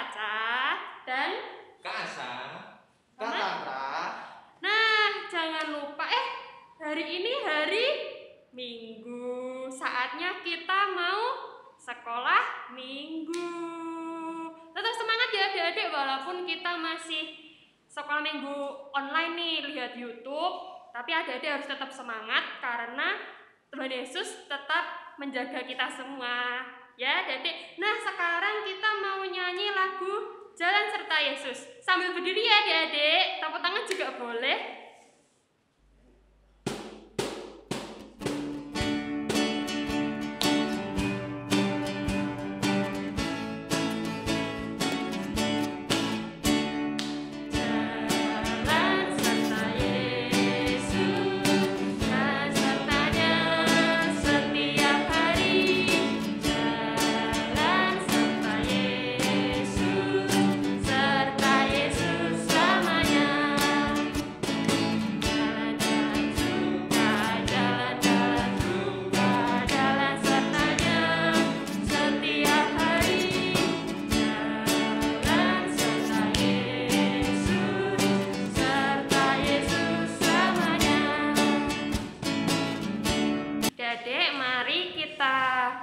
Caca dan Kak Asa, Kak Mama. Tatra. Nah, jangan lupa hari ini hari Minggu. Saatnya kita mau sekolah Minggu. Tetap semangat ya adik-adik, walaupun kita masih sekolah Minggu online nih, lihat YouTube, tapi adik-adik harus tetap semangat karena Tuhan Yesus tetap menjaga kita semua. Ya, adik-adik. Nah, sekarang kita mau nyanyi lagu Jalan Serta Yesus. Sambil berdiri ya adik-adik, tepuk tangan juga boleh.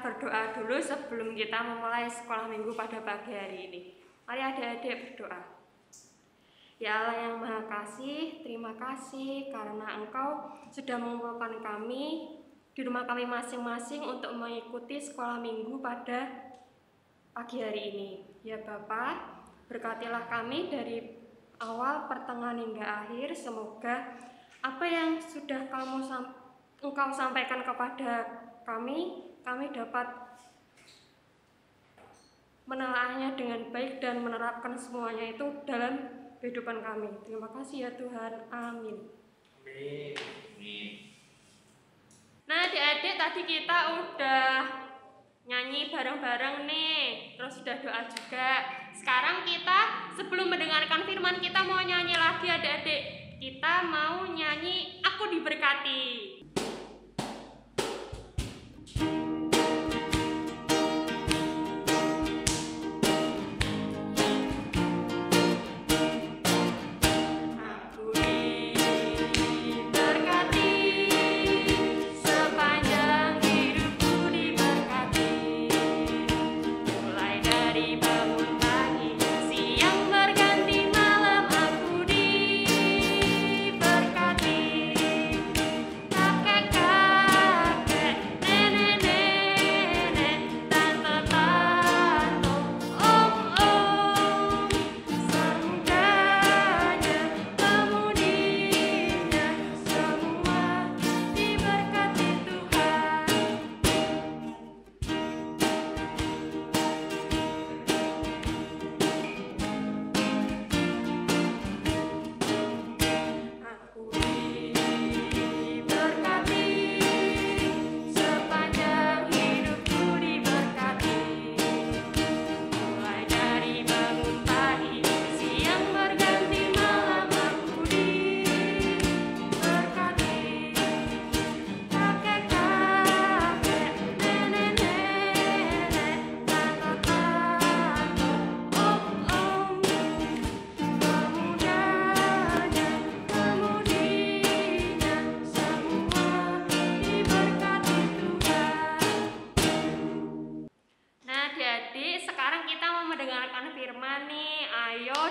Berdoa dulu sebelum kita memulai sekolah minggu pada pagi hari ini. Mari adik-adik berdoa. Ya Allah yang Maha Kasih, terima kasih karena Engkau sudah mengumpulkan kami di rumah kami masing-masing untuk mengikuti sekolah minggu pada pagi hari ini. Ya Bapa, berkatilah kami dari awal, pertengahan hingga akhir. Semoga apa yang sudah Engkau sampaikan kepada kami dapat menelaahnya dengan baik dan menerapkan semuanya itu dalam kehidupan kami. Terima kasih ya Tuhan. Amin. Amin. Nah adik-adik, tadi kita udah nyanyi bareng-bareng nih, terus udah doa juga. Sekarang kita sebelum mendengarkan firman kita mau nyanyi lagi adik-adik. Kita mau nyanyi Aku Diberkati.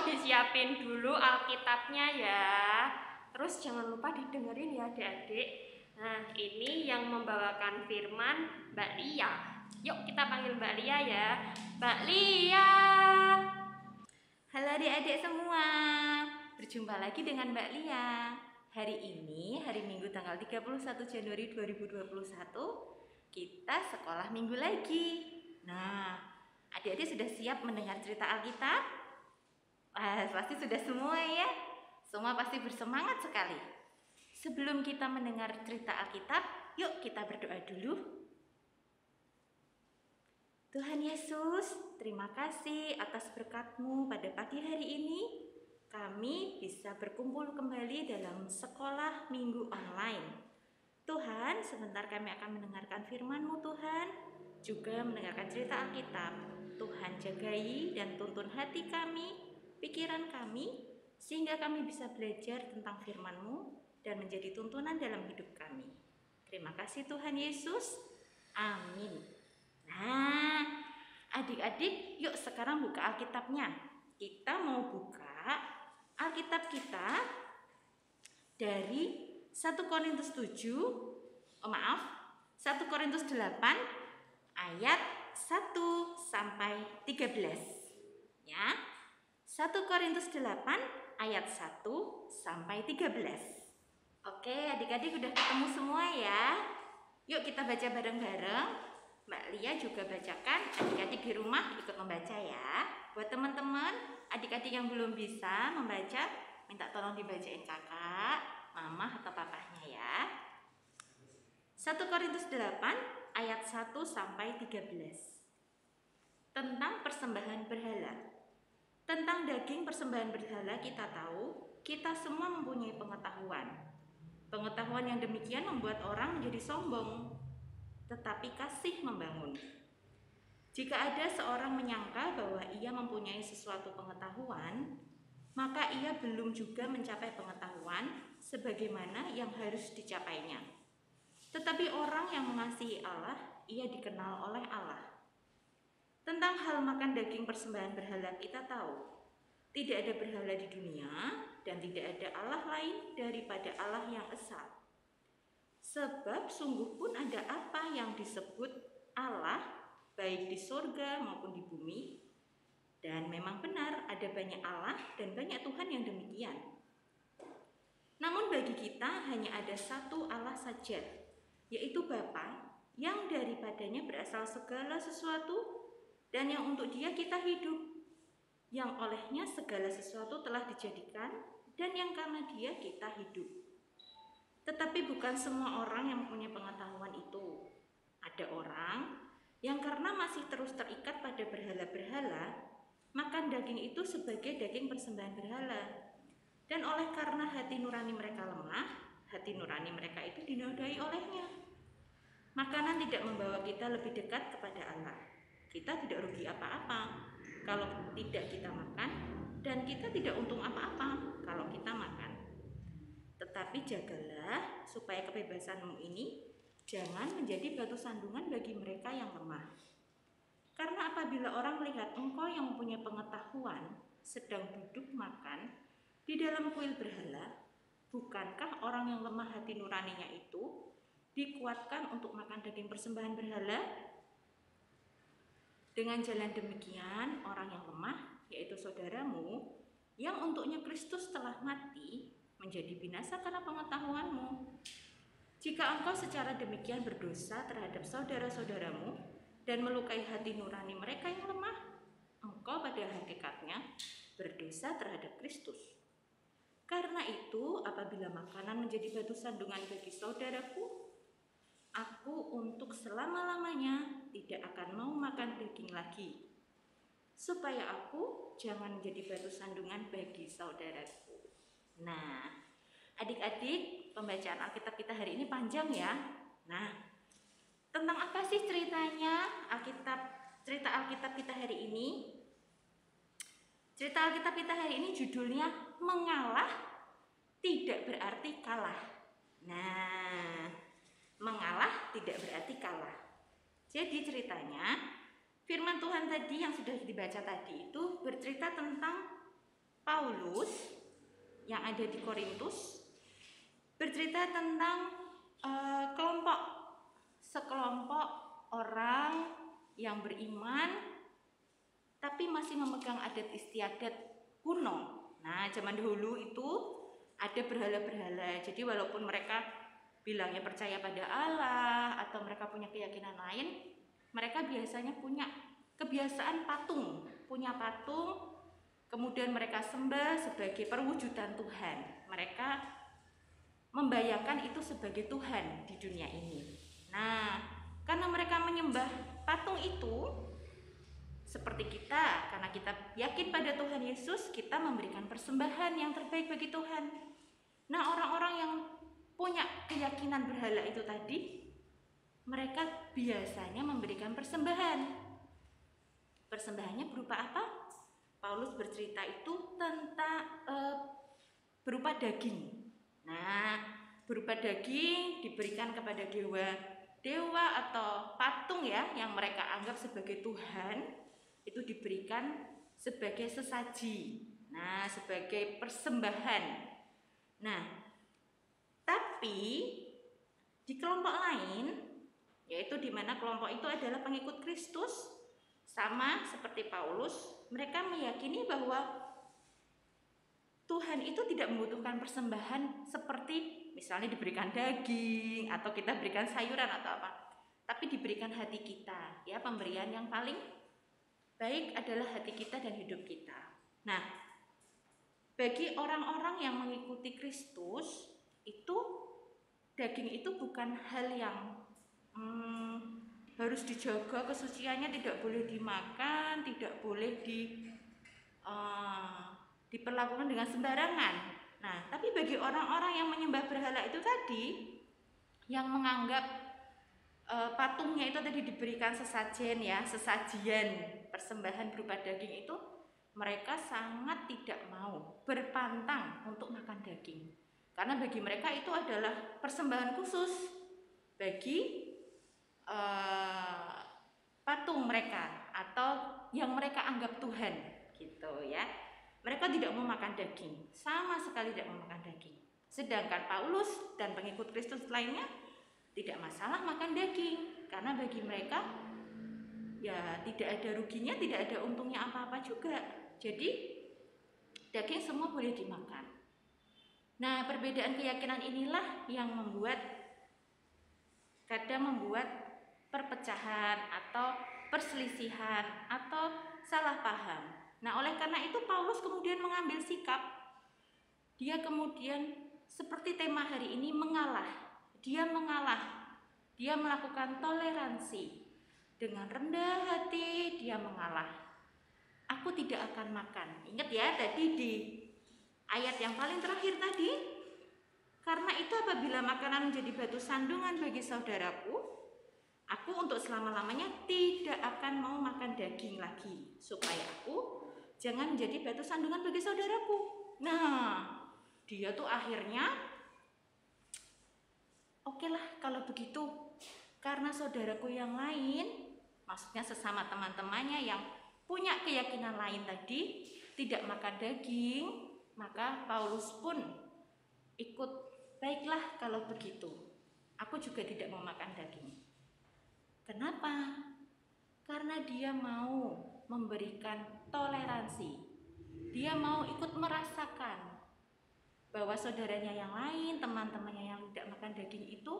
Disiapin dulu Alkitabnya ya. Terus jangan lupa didengerin ya adik-adik. Nah ini yang membawakan firman Mbak Lia. Yuk kita panggil Mbak Lia ya. Mbak Lia. Halo adik-adik semua, berjumpa lagi dengan Mbak Lia. Hari ini, hari Minggu tanggal 31 Januari 2021, kita sekolah minggu lagi. Nah, adik-adik sudah siap mendengar cerita Alkitab? Pasti sudah semua ya. Semua pasti bersemangat sekali. Sebelum kita mendengar cerita Alkitab, yuk kita berdoa dulu. Tuhan Yesus, terima kasih atas berkat-Mu pada pagi hari ini. Kami bisa berkumpul kembali dalam sekolah minggu online. Tuhan, sebentar kami akan mendengarkan firman-Mu Tuhan, juga mendengarkan cerita Alkitab. Tuhan jagai dan tuntun hati kami, pikiran kami, sehingga kami bisa belajar tentang firman-Mu dan menjadi tuntunan dalam hidup kami. Terima kasih Tuhan Yesus. Amin. Nah, adik-adik, yuk sekarang buka Alkitabnya. Kita mau buka Alkitab kita dari 1 Korintus 1 Korintus 8 ayat 1 sampai 13. Ya. 1 Korintus 8 ayat 1 sampai 13. Oke, adik-adik udah ketemu semua ya. Yuk kita baca bareng-bareng. Mbak Lia juga bacakan, adik-adik di rumah ikut membaca ya. Buat teman-teman, adik-adik yang belum bisa membaca, minta tolong dibacain kakak, mama atau papahnya ya. 1 Korintus 8 ayat 1 sampai 13. Tentang persembahan berhala. Tentang daging persembahan berhala kita tahu, kita semua mempunyai pengetahuan. Pengetahuan yang demikian membuat orang menjadi sombong, tetapi kasih membangun. Jika ada seorang menyangka bahwa ia mempunyai sesuatu pengetahuan, maka ia belum juga mencapai pengetahuan sebagaimana yang harus dicapainya. Tetapi orang yang mengasihi Allah, ia dikenal oleh Allah. Tentang hal makan daging persembahan berhala kita tahu, tidak ada berhala di dunia dan tidak ada Allah lain daripada Allah yang esa. Sebab sungguh pun ada apa yang disebut Allah, baik di surga maupun di bumi. Dan memang benar ada banyak Allah dan banyak Tuhan yang demikian. Namun bagi kita hanya ada satu Allah saja, yaitu Bapa, yang daripadanya berasal segala sesuatu dan yang untuk Dia kita hidup, yang olehnya segala sesuatu telah dijadikan dan yang karena Dia kita hidup. Tetapi bukan semua orang yang mempunyai pengetahuan itu. Ada orang yang karena masih terus terikat pada berhala-berhala, makan daging itu sebagai daging persembahan berhala. Dan oleh karena hati nurani mereka lemah, hati nurani mereka itu dinodai olehnya. Makanan tidak membawa kita lebih dekat kepada Allah. Kita tidak rugi apa-apa kalau tidak kita makan, dan kita tidak untung apa-apa kalau kita makan. Tetapi jagalah supaya kebebasanmu ini jangan menjadi batu sandungan bagi mereka yang lemah. Karena apabila orang melihat engkau yang mempunyai pengetahuan sedang duduk makan di dalam kuil berhala, bukankah orang yang lemah hati nuraninya itu dikuatkan untuk makan daging persembahan berhala? Dengan jalan demikian, orang yang lemah, yaitu saudaramu, yang untuknya Kristus telah mati, menjadi binasa karena pengetahuanmu. Jika engkau secara demikian berdosa terhadap saudara-saudaramu dan melukai hati nurani mereka yang lemah, engkau pada hakikatnya berdosa terhadap Kristus. Karena itu, apabila makanan menjadi batu sandungan bagi saudaraku, aku untuk selama-lamanya tidak akan mau makan daging lagi, supaya aku jangan menjadi batu sandungan bagi saudaraku. Nah, adik-adik, pembacaan Alkitab kita hari ini panjang ya. Nah, tentang apa sih ceritanya cerita Alkitab kita hari ini? Cerita Alkitab kita hari ini judulnya Mengalah Tidak Berarti Kalah. Nah, mengalah tidak berarti kalah. Jadi ceritanya, firman Tuhan tadi yang sudah dibaca tadi itu bercerita tentang Paulus yang ada di Korintus, bercerita tentang sekelompok orang yang beriman tapi masih memegang adat istiadat kuno. Nah, zaman dahulu itu ada berhala-berhala. Jadi walaupun mereka bilangnya percaya pada Allah atau mereka punya keyakinan lain, mereka biasanya punya kebiasaan punya patung, kemudian mereka sembah sebagai perwujudan Tuhan. Mereka membayangkan itu sebagai Tuhan di dunia ini. Nah, karena mereka menyembah patung itu, seperti kita, karena kita yakin pada Tuhan Yesus, kita memberikan persembahan yang terbaik bagi Tuhan. Nah, orang-orang yang punya keyakinan berhala itu tadi, mereka biasanya memberikan persembahan. Persembahannya berupa apa? Paulus bercerita itu tentang berupa daging. Nah, berupa daging diberikan kepada dewa atau patung ya yang mereka anggap sebagai Tuhan, itu diberikan sebagai sesaji. Nah, sebagai persembahan. Nah, tapi di kelompok lain, yaitu di mana kelompok itu adalah pengikut Kristus, sama seperti Paulus, mereka meyakini bahwa Tuhan itu tidak membutuhkan persembahan seperti misalnya diberikan daging atau kita berikan sayuran atau apa, tapi diberikan hati kita. Ya, pemberian yang paling baik adalah hati kita dan hidup kita. Nah, bagi orang-orang yang mengikuti Kristus itu daging itu bukan hal yang harus dijaga kesuciannya, tidak boleh dimakan, tidak boleh diperlakukan dengan sembarangan. Nah, tapi bagi orang-orang yang menyembah berhala itu tadi, yang menganggap patungnya itu tadi diberikan sesajen ya, sesajian persembahan berupa daging itu, mereka sangat tidak mau berpantang untuk makan daging. Karena bagi mereka itu adalah persembahan khusus bagi patung mereka atau yang mereka anggap Tuhan, gitu ya. Mereka tidak mau makan daging, sama sekali tidak mau makan daging. Sedangkan Paulus dan pengikut Kristus lainnya tidak masalah makan daging, karena bagi mereka ya tidak ada ruginya, tidak ada untungnya apa-apa juga. Jadi daging semua boleh dimakan. Nah, perbedaan keyakinan inilah yang kadang membuat perpecahan atau perselisihan atau salah paham. Nah, oleh karena itu Paulus kemudian mengambil sikap. Dia kemudian seperti tema hari ini mengalah. Dia mengalah. Dia melakukan toleransi. Dengan rendah hati dia mengalah. Aku tidak akan makan. Ingat ya tadi di ayat yang paling terakhir tadi. Karena itu apabila makanan menjadi batu sandungan bagi saudaraku, aku untuk selama-lamanya tidak akan mau makan daging lagi, supaya aku jangan menjadi batu sandungan bagi saudaraku. Nah, dia tuh akhirnya oke lah kalau begitu. Karena saudaraku yang lain, maksudnya sesama teman-temannya yang punya keyakinan lain tadi, tidak makan daging, maka Paulus pun ikut, baiklah kalau begitu. Aku juga tidak mau makan daging. Kenapa? Karena dia mau memberikan toleransi. Dia mau ikut merasakan bahwa saudaranya yang lain, teman-temannya yang tidak makan daging itu,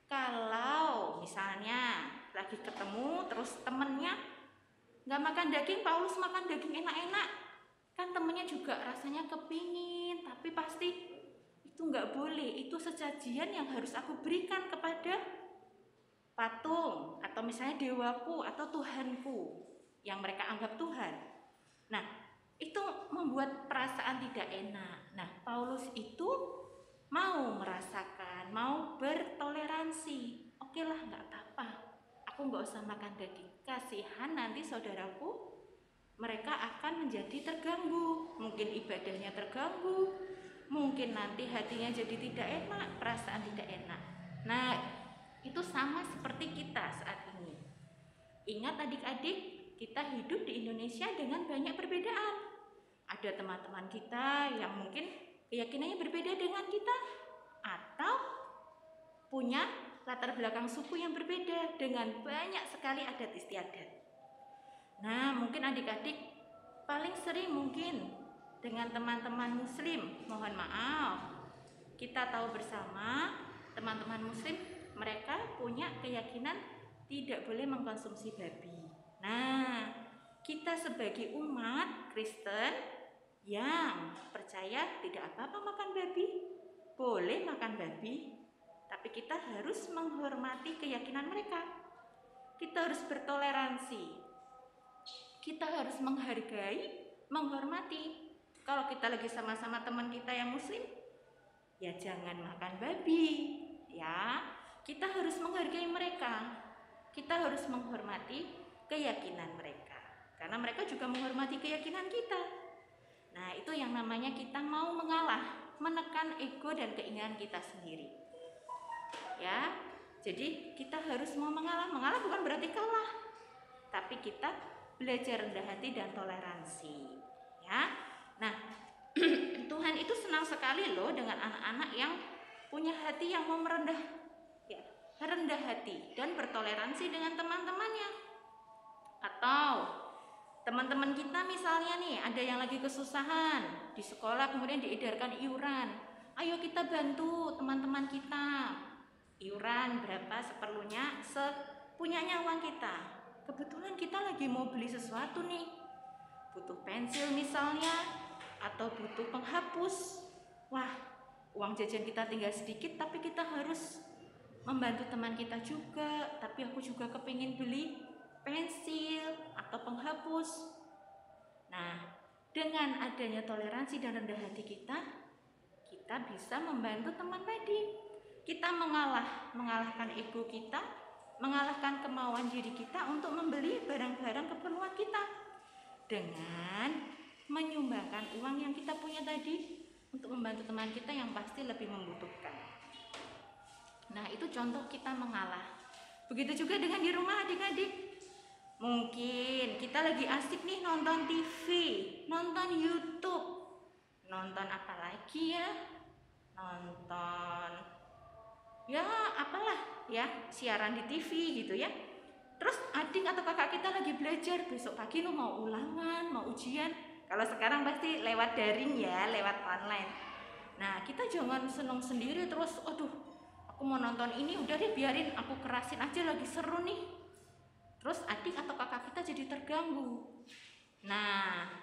kalau misalnya lagi ketemu terus temennya nggak makan daging, Paulus makan daging enak-enak, kan temennya juga rasanya kepingin, tapi pasti itu nggak boleh. Itu sesajian yang harus aku berikan kepada patung atau misalnya dewaku atau Tuhanku yang mereka anggap Tuhan. Nah, itu membuat perasaan tidak enak. Nah, Paulus itu mau merasakan, mau bertoleransi. Oke lah, nggak apa-apa, aku nggak usah makan daging. Kasihan nanti saudaraku, mereka akan menjadi terganggu. Mungkin ibadahnya terganggu, mungkin nanti hatinya jadi tidak enak, perasaan tidak enak. Nah, itu sama seperti kita saat ini. Ingat adik-adik, kita hidup di Indonesia dengan banyak perbedaan. Ada teman-teman kita yang mungkin keyakinannya berbeda dengan kita, atau punya latar belakang suku yang berbeda dengan banyak sekali adat istiadat. Nah, mungkin adik-adik paling sering mungkin dengan teman-teman muslim. Mohon maaf, kita tahu bersama teman-teman muslim, mereka punya keyakinan tidak boleh mengkonsumsi babi. Nah, kita sebagai umat Kristen yang percaya tidak apa-apa makan babi, boleh makan babi, tapi kita harus menghormati keyakinan mereka. Kita harus bertoleransi. Kita harus menghargai, menghormati. Kalau kita lagi sama-sama teman kita yang muslim, ya jangan makan babi, ya. Kita harus menghargai mereka. Kita harus menghormati keyakinan mereka. karena mereka juga menghormati keyakinan kita. Nah, itu yang namanya kita mau mengalah, menekan ego dan keinginan kita sendiri. Ya, jadi kita harus mau mengalah. Mengalah bukan berarti kalah, tapi kita belajar rendah hati dan toleransi. Ya, nah Tuhan itu senang sekali loh dengan anak-anak yang punya hati yang mau merendah, ya, rendah hati dan bertoleransi dengan teman-temannya. Atau teman-teman kita misalnya nih, ada yang lagi kesusahan di sekolah, kemudian diedarkan iuran. Ayo kita bantu teman-teman kita. Iuran berapa seperlunya, sepunyanya uang kita. Kebetulan kita lagi mau beli sesuatu nih, butuh pensil misalnya, atau butuh penghapus. Wah, uang jajan kita tinggal sedikit, tapi kita harus membantu teman kita juga. Tapi aku juga kepingin beli pensil atau penghapus. Nah, dengan adanya toleransi dan rendah hati kita bisa membantu teman tadi. Kita mengalahkan ego kita, mengalahkan kemauan diri kita untuk membeli barang-barang keperluan kita dengan menyumbangkan uang yang kita punya tadi untuk membantu teman kita yang pasti lebih membutuhkan. Nah, itu contoh kita mengalah. Begitu juga dengan di rumah adik-adik. Mungkin kita lagi asik nih nonton TV, nonton YouTube, nonton apa lagi ya? Nonton ya apalah ya, siaran di TV gitu ya. Terus adik atau kakak kita lagi belajar, besok pagi mau ulangan, mau ujian. Kalau sekarang pasti lewat daring ya, lewat online. Nah, kita jangan senang sendiri terus, aduh aku mau nonton ini, udah deh biarin aku kerasin aja, lagi seru nih. Terus adik atau kakak kita jadi terganggu. Nah,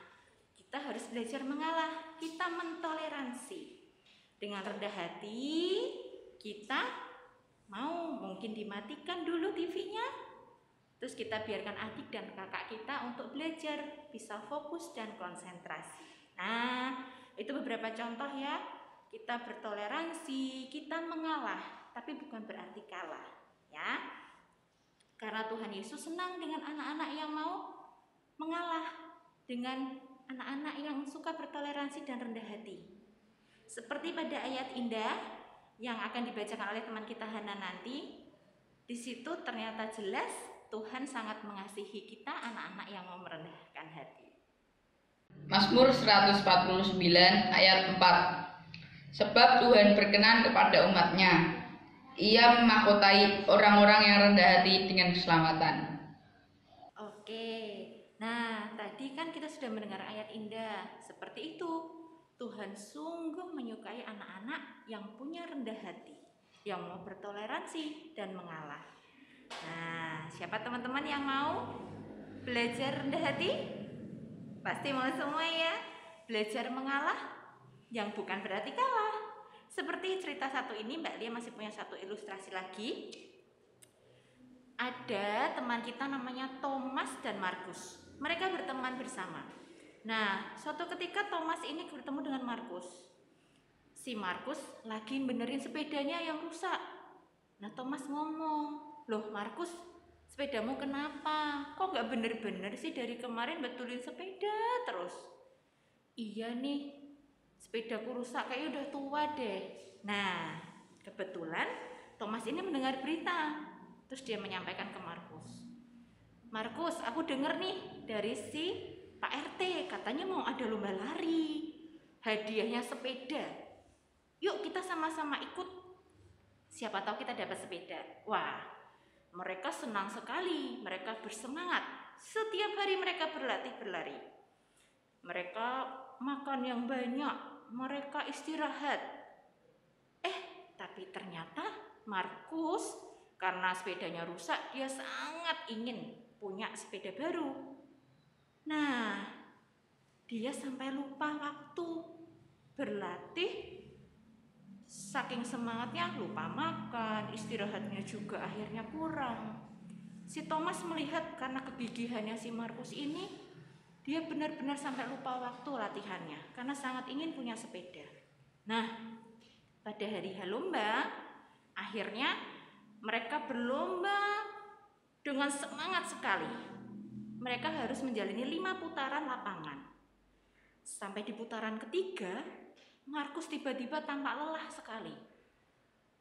kita harus belajar mengalah, kita mentoleransi. Dengan rendah hati, kita mau mungkin dimatikan dulu TV-nya, terus kita biarkan adik dan kakak kita untuk belajar, bisa fokus dan konsentrasi. Nah, itu beberapa contoh ya. Kita bertoleransi, kita mengalah, tapi bukan berarti kalah, ya. Karena Tuhan Yesus senang dengan anak-anak yang mau mengalah, dengan anak-anak yang suka bertoleransi dan rendah hati. Seperti pada ayat indah yang akan dibacakan oleh teman kita Hana nanti, di situ ternyata jelas Tuhan sangat mengasihi kita, anak-anak yang mau merendahkan hati. Mazmur 149 ayat 4. Sebab Tuhan berkenan kepada umat-Nya. Ia memahkotai orang-orang yang rendah hati dengan keselamatan. Oke, nah tadi kan kita sudah mendengar ayat indah seperti itu. Tuhan sungguh menyukai anak-anak yang punya rendah hati, yang mau bertoleransi dan mengalah. Nah, siapa teman-teman yang mau belajar rendah hati? Pasti mau semua ya. Belajar mengalah yang bukan berarti kalah. Seperti cerita satu ini, Mbak Lia masih punya satu ilustrasi lagi. Ada teman kita namanya Thomas dan Markus. Mereka berteman bersama. Nah, suatu ketika Thomas ini bertemu dengan Markus. Si Markus lagi benerin sepedanya yang rusak. Nah, Thomas ngomong, "Loh Markus, sepedamu kenapa? Kok gak bener-bener sih dari kemarin betulin sepeda terus?" "Iya nih, sepedaku rusak, kayaknya udah tua deh." Nah, kebetulan Thomas ini mendengar berita. Terus dia menyampaikan ke Markus, "Markus, aku dengar nih dari si Pak RT, katanya mau ada lomba lari, hadiahnya sepeda. Yuk kita sama-sama ikut, siapa tahu kita dapat sepeda." Wah, mereka senang sekali, mereka bersemangat. Setiap hari mereka berlatih berlari. Mereka makan yang banyak, mereka istirahat. Tapi ternyata Markus, karena sepedanya rusak, dia sangat ingin punya sepeda baru. Nah, dia sampai lupa waktu berlatih. Saking semangatnya lupa makan, istirahatnya juga akhirnya kurang. Si Thomas melihat karena kegigihannya si Markus ini, dia benar-benar sampai lupa waktu latihannya karena sangat ingin punya sepeda. Nah, pada hari lomba, akhirnya mereka berlomba dengan semangat sekali. mereka harus menjalani 5 putaran lapangan. Sampai di putaran ketiga, Markus tiba-tiba tampak lelah sekali.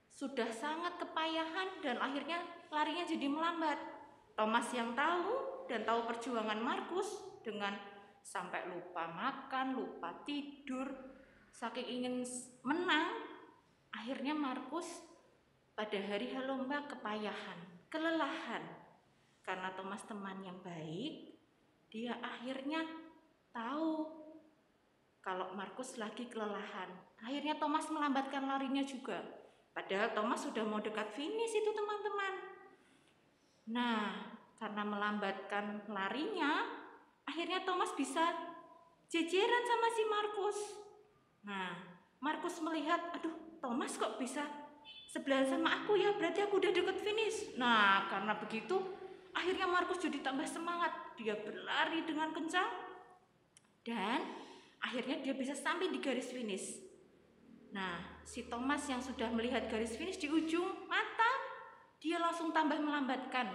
Sudah sangat kepayahan dan akhirnya larinya jadi melambat. Thomas yang tahu dan tahu perjuangan Markus dengan sampai lupa makan, lupa tidur, saking ingin menang, akhirnya Markus pada hari lomba kepayahan, kelelahan. Karena Thomas teman yang baik, dia akhirnya tahu kalau Markus lagi kelelahan. Akhirnya Thomas melambatkan larinya juga. Padahal Thomas sudah mau dekat finish itu teman-teman. Nah, karena melambatkan larinya, akhirnya Thomas bisa jejeran sama si Markus. Nah, Markus melihat, aduh Thomas kok bisa sebelahan sama aku ya, berarti aku udah deket finish. Nah, karena begitu, akhirnya Markus jadi tambah semangat. Dia berlari dengan kencang dan akhirnya dia bisa sampai di garis finish. Nah, si Thomas yang sudah melihat garis finish di ujung mata, dia langsung tambah melambatkan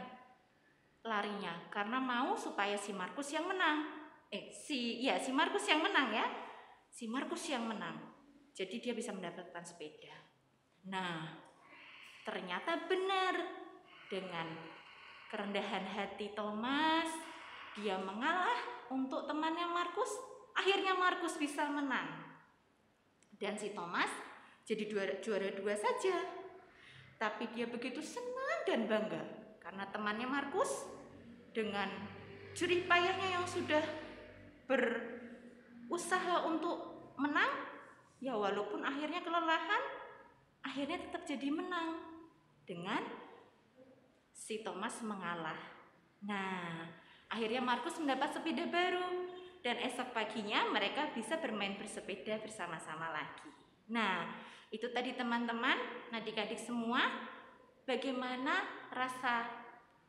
larinya karena mau supaya si Markus yang menang. Si Markus yang menang ya. Si Markus yang menang. Jadi dia bisa mendapatkan sepeda. Nah, ternyata benar, dengan kerendahan hati Thomas, dia mengalah untuk temannya Markus. Akhirnya Markus bisa menang. Dan si Thomas jadi juara 2 saja. Tapi dia begitu senang dan bangga karena temannya Markus dengan jerih payahnya yang sudah berusaha untuk menang, ya walaupun akhirnya kelelahan, akhirnya tetap jadi menang dengan si Thomas mengalah. Nah, akhirnya Markus mendapat sepeda baru dan esok paginya mereka bisa bermain bersepeda bersama-sama lagi. Nah, itu tadi teman-teman, adik-adik semua, bagaimana rasa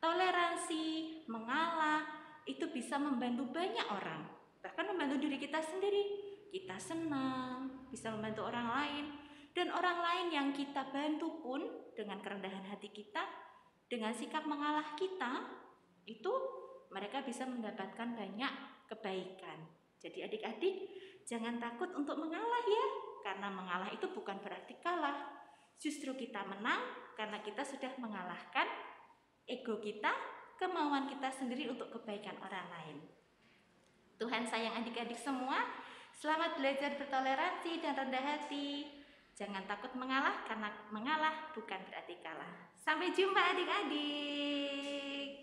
toleransi, mengalah, itu bisa membantu banyak orang. Bahkan membantu diri kita sendiri. Kita senang, bisa membantu orang lain. Dan orang lain yang kita bantu pun dengan kerendahan hati kita, dengan sikap mengalah kita, itu mereka bisa mendapatkan banyak kebaikan. Jadi adik-adik jangan takut untuk mengalah ya. Karena mengalah itu bukan berarti kalah. Justru kita menang karena kita sudah mengalahkan ego kita, kemauan kita sendiri untuk kebaikan orang lain. Tuhan sayang adik-adik semua, selamat belajar bertoleransi dan rendah hati. Jangan takut mengalah karena mengalah bukan berarti kalah. Sampai jumpa adik-adik.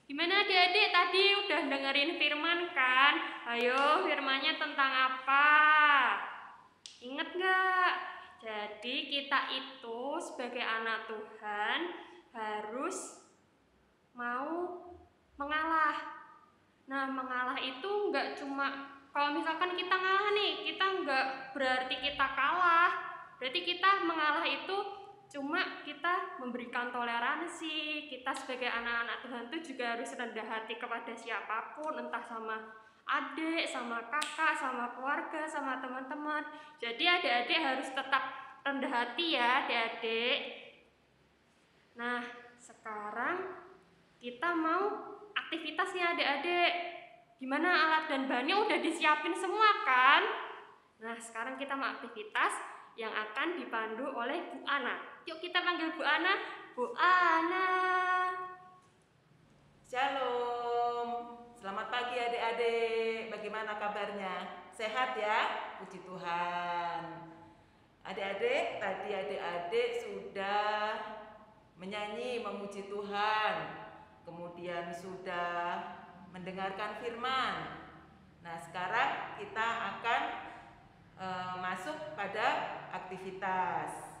Gimana adik-adik tadi udah dengerin firman kan? Ayo firmannya tentang apa? Ingat gak? Jadi kita itu sebagai anak Tuhan harus mau mengalah. Nah, mengalah itu nggak cuma kalau misalkan kita ngalah nih, kita nggak berarti kita kalah. Berarti kita mengalah itu cuma kita memberikan toleransi. Kita sebagai anak-anak Tuhan itu juga harus rendah hati kepada siapapun, entah sama adik, sama kakak, sama keluarga, sama teman-teman. Jadi adik-adik harus tetap rendah hati ya adik-adik. Nah, sekarang kita mau aktivitasnya adik-adik. Gimana alat dan bahannya udah disiapin semua kan? Nah, sekarang kita mau aktivitas yang akan dipandu oleh Bu Ana. Yuk kita panggil Bu Ana. Bu Ana. Shalom. Selamat pagi adik-adik. Bagaimana kabarnya? Sehat ya? Puji Tuhan. Adik-adik, tadi adik-adik sudah menyanyi memuji Tuhan, kemudian sudah mendengarkan firman. Nah, sekarang kita akan masuk pada aktivitas.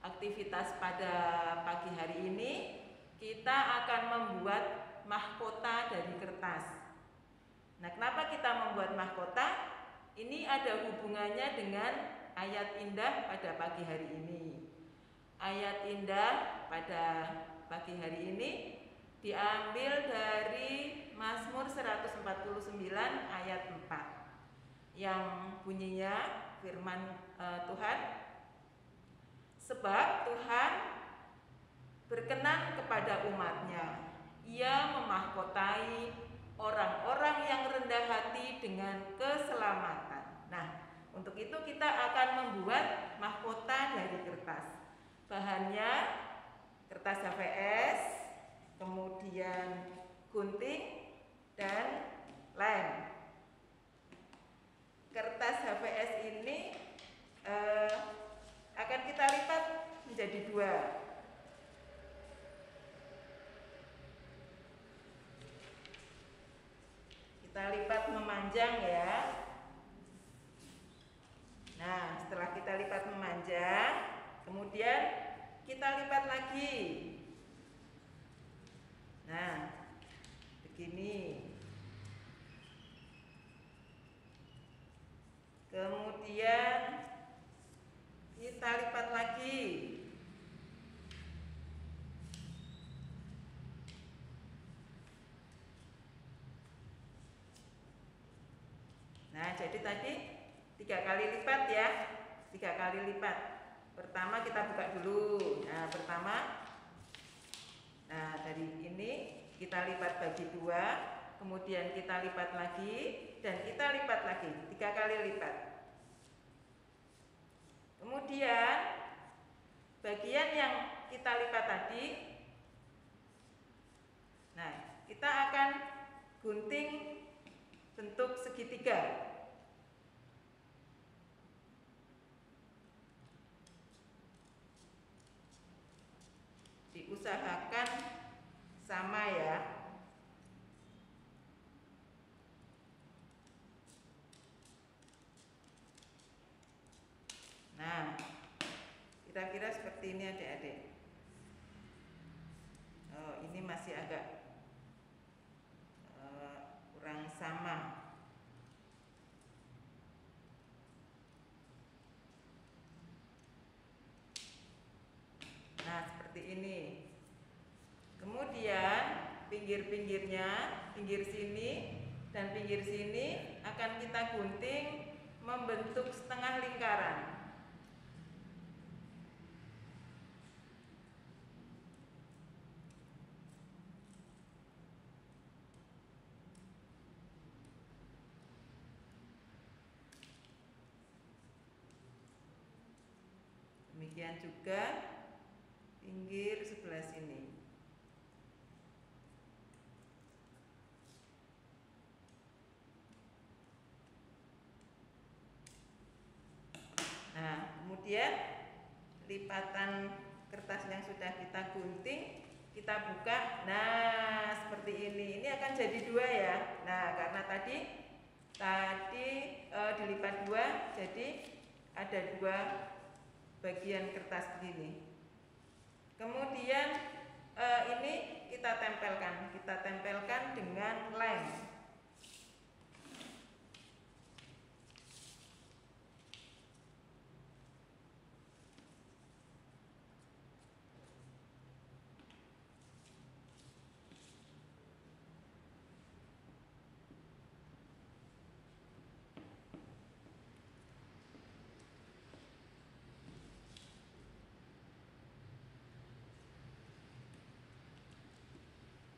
Aktivitas pada pagi hari ini kita akan membuat mahkota dari kertas. Nah, kenapa kita membuat mahkota? Ini ada hubungannya dengan ayat indah pada pagi hari ini. Ayat indah pada pagi hari ini diambil dari Mazmur 149 ayat 4 yang bunyinya firman Tuhan, sebab Tuhan berkenan kepada umatnya, Ia memahkotai Untuk itu kita akan membuat mahkota dari kertas. Bahannya kertas HVS, kemudian gunting dan lem. Kertas HVS ini akan kita lipat menjadi 2. Kita lipat memanjang ya. Nah, setelah kita lipat memanjang, kemudian kita lipat lagi. Nah, begini. Kemudian kita lipat lagi. Nah, jadi tadi 3 kali lipat ya. 3 kali lipat. Pertama kita buka dulu. Nah, pertama. Nah, dari ini kita lipat bagi 2, kemudian kita lipat lagi dan kita lipat lagi 3 kali lipat. Kemudian bagian yang kita lipat tadi, nah, kita akan gunting bentuk segitiga. Diusahakan sama ya. Nah, kira-kira seperti ini adik-adik. Oh, ini masih agak kurang sama. Nah, seperti ini. Kemudian pinggir-pinggirnya, pinggir sini dan pinggir sini akan kita gunting membentuk setengah lingkaran. Demikian juga pinggir sebelah sini. Nah, kemudian lipatan kertas yang sudah kita gunting kita buka. Nah, seperti ini. Ini akan jadi 2 ya. Nah, karena tadi dilipat 2, jadi ada 2 bagian kertas begini. Kemudian ini kita tempelkan dengan lem.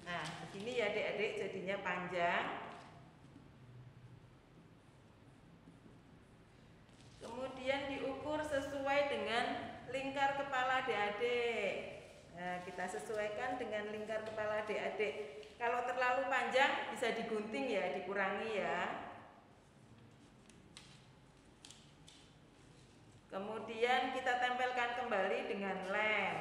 Nah, begini ya adik-adik, jadinya panjang. Kemudian diukur sesuai dengan lingkar kepala adik-adik. Nah, kita sesuaikan dengan lingkar kepala adik-adik. Kalau terlalu panjang bisa digunting ya, dikurangi ya. Kemudian kita tempelkan kembali dengan lem.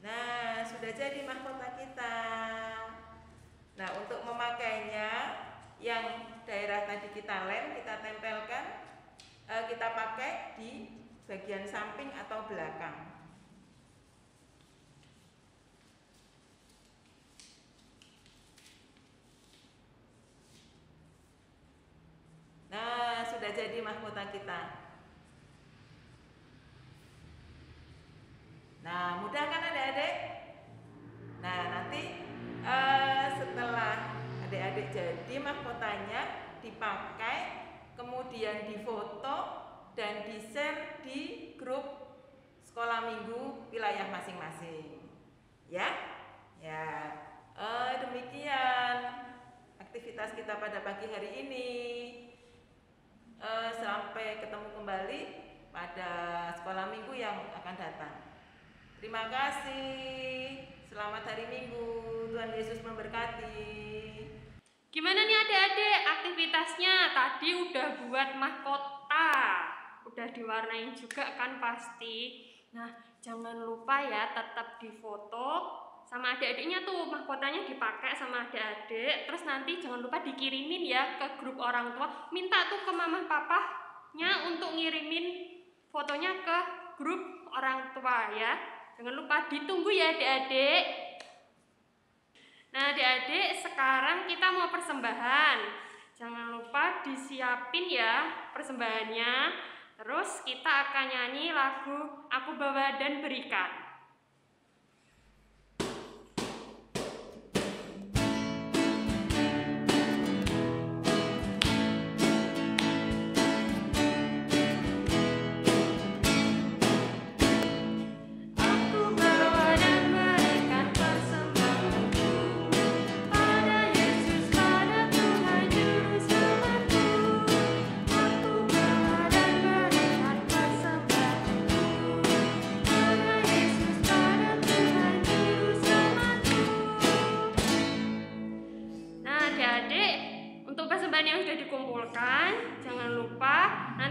Nah, sudah jadi mahkota kita. Nah, untuk memakainya, yang daerah tadi kita lem, kita tempelkan, kita pakai di bagian samping atau belakang. Nah, sudah jadi mahkota kita. Nah, mudah kan adik-adik? Nah, nanti setelah kemudian difoto dan di-share di grup sekolah minggu wilayah masing-masing. Ya? Ya. Demikian aktivitas kita pada pagi hari ini. Sampai ketemu kembali pada sekolah minggu yang akan datang. Terima kasih. Selamat hari Minggu. Tuhan Yesus memberkati. Gimana nih adik-adik aktivitasnya? Tadi udah buat mahkota, udah diwarnain juga kan pasti. Nah, jangan lupa ya tetap difoto sama adik-adiknya tuh, mahkotanya dipakai sama adik-adik. Terus nanti jangan lupa dikirimin ya ke grup orang tua. Minta tuh ke mama papanya untuk ngirimin fotonya ke grup orang tua ya. Jangan lupa ditunggu ya adik-adik. Nah adik-adik, sekarang kita mau persembahan. Jangan lupa disiapin ya persembahannya. Terus kita akan nyanyi lagu Aku Bawa dan Berikan.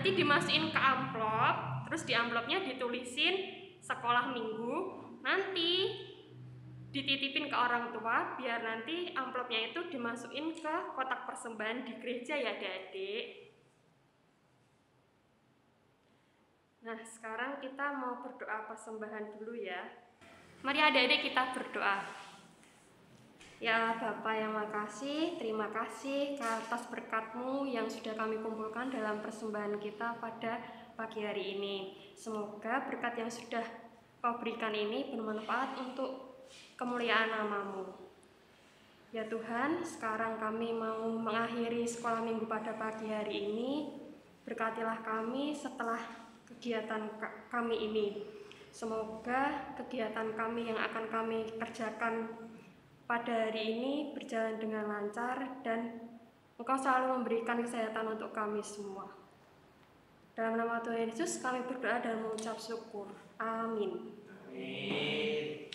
Nanti dimasukin ke amplop, terus di amplopnya ditulisin sekolah minggu, nanti dititipin ke orang tua biar nanti amplopnya itu dimasukin ke kotak persembahan di gereja ya adik-adik. Nah sekarang kita mau berdoa persembahan dulu ya. Mari adik-adik kita berdoa. Ya Bapa yang makasih, terima kasih atas berkat-Mu yang sudah kami kumpulkan dalam persembahan kita pada pagi hari ini. Semoga berkat yang sudah Kau berikan ini bermanfaat untuk kemuliaan nama-Mu. Ya Tuhan, sekarang kami mau mengakhiri sekolah minggu pada pagi hari ini. Berkatilah kami setelah kegiatan kami ini. Semoga kegiatan kami yang akan kami kerjakan pada hari ini berjalan dengan lancar dan Engkau selalu memberikan kesehatan untuk kami semua. Dalam nama Tuhan Yesus kami berdoa dan mengucap syukur. Amin. Amin.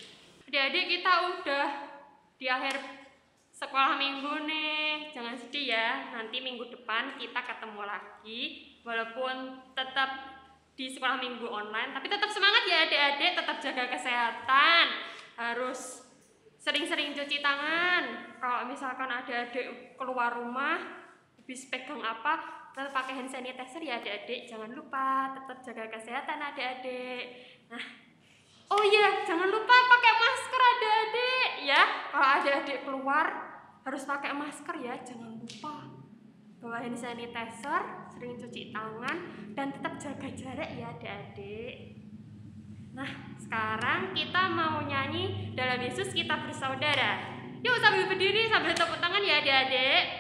Adik-adik kita udah di akhir sekolah minggu nih. Jangan sedih ya, nanti minggu depan kita ketemu lagi. Walaupun tetap di sekolah minggu online, tapi tetap semangat ya adik-adik, tetap jaga kesehatan. Harus sering-sering cuci tangan. Kalau misalkan adik-adik keluar rumah, habis pegang apa, tetap pakai hand sanitizer ya adik-adik. Jangan lupa, tetap jaga kesehatan adik-adik. Nah, oh iya, jangan lupa pakai masker adik-adik ya. Kalau adik-adik keluar harus pakai masker ya, jangan lupa. Bawa hand sanitizer, sering cuci tangan, dan tetap jaga jarak ya adik-adik. Nah, sekarang kita mau nyanyi Dalam Yesus Kita Bersaudara. Yuk sambil berdiri, sambil tepuk tangan ya adik-adik.